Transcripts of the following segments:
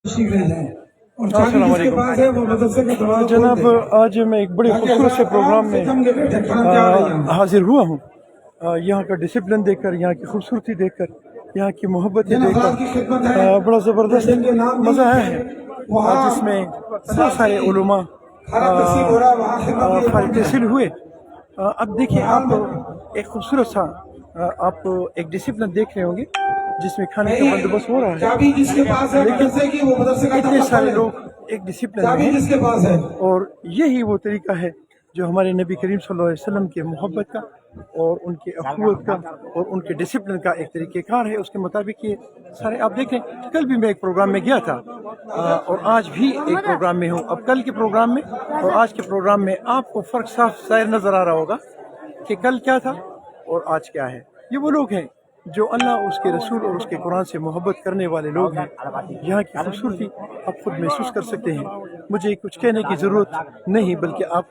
अस्सलाम वालेकुम जनाब, आज मैं एक बड़े खूबसूरत से प्रोग्राम में हाजिर हुआ हूँ। यहाँ का डिसिप्लिन देखकर, यहाँ की खूबसूरती देखकर, यहाँ की मोहब्बतें देखकर बड़ा ज़बरदस्त मज़ा आया है, जिसमें बहुत सारे उलमा फारिग तहसील हुए। अब देखिए, आप एक खूबसूरत सा आप एक डिसिप्लिन देख रहे होंगे जिसमें खाने का बंदोबस्त हो रहा है, लेकिन इतने सारे लोग एक डिसिप्लिन में हैं, और यही वो तरीका है जो हमारे नबी करीम सल्लल्लाहु अलैहि वसल्लम के मोहब्बत का और उनके अखुवत का और उनके डिसिप्लिन का एक तरीक़ेकार है। उसके मुताबिक ये सारे आप देखें। कल भी मैं एक प्रोग्राम में गया था और आज भी एक प्रोग्राम में हूँ। अब कल के प्रोग्राम में और आज के प्रोग्राम में आपको फ़र्क साफ ज़ाहिर नज़र आ रहा होगा कि कल क्या था और आज क्या है। ये वो लोग हैं जो अल्लाह, उसके रसूल और उसके कुरान से मोहब्बत करने वाले लोग हैं। यहाँ की खूबसूरती आप खुद महसूस कर सकते हैं। मुझे कुछ कहने की ज़रूरत नहीं, बल्कि आप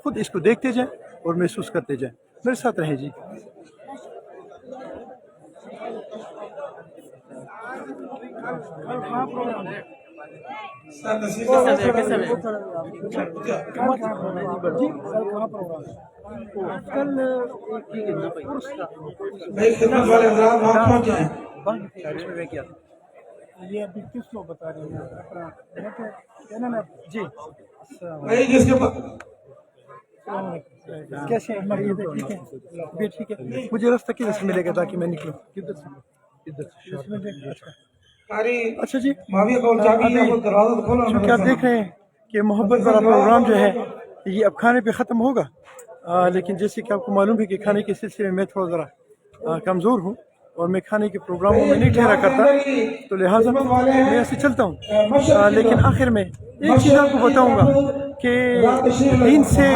खुद इसको देखते जाएं और महसूस करते जाएं। मेरे साथ रहें जी। खिदमत वाले हज़रात वहाँ पहुँच जाएं। ये अभी किस लोग बता रहे हैं अपना जी। भाई जिसके पास कैसे हैं? ठीक है, भी ठीक है। मुझे रास्ता किधर से मिलेगा ताकि मैं निकलूँ? किधर से? अच्छा जी, माविया कौन चाबी है, वो दरवाजा तो खोलो। चूँकि आप देख रहे हैं कि मोहब्बत वाला प्रोग्राम जो है ये अब खाने पे ख़त्म होगा, लेकिन जैसे कि आपको मालूम है कि खाने के सिलसिले में मैं थोड़ा ज़रा कमज़ोर हूँ और मैं खाने के प्रोग्रामों में नहीं ठहरा करता, तो लिहाजा मैं ऐसे चलता हूँ। लेकिन आखिर में एक चीज़ आपको बताऊँगा कि दीन से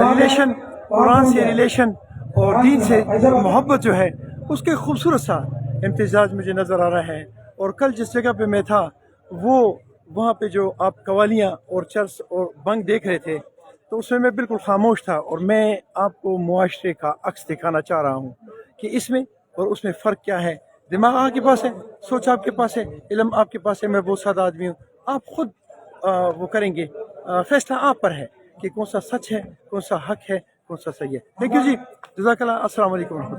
रिलेशन, कुरान से रिलेशन और दीन से मोहब्बत जो है उसके खूबसूरत सा इम्तिजाज मुझे नज़र आ रहा है। और कल जिस जगह पे मैं था वो वहाँ पे जो आप कवालियाँ और चर्च और बंग देख रहे थे, तो उसमें मैं बिल्कुल खामोश था और मैं आपको मुआशरे का अक्स दिखाना चाह रहा हूँ कि इसमें और उसमें फ़र्क क्या है। दिमाग आपके पास है, सोच आपके पास है, इल्म आपके पास है। मैं बहुत सादा आदमी हूँ, आप खुद वो करेंगे। फैसला आप पर है कि कौन सा सच है, कौन सा हक है, कौन सा सही है। थैंक यू जी, जज़ाकल्लाह। अस्सलाम वालेकुम।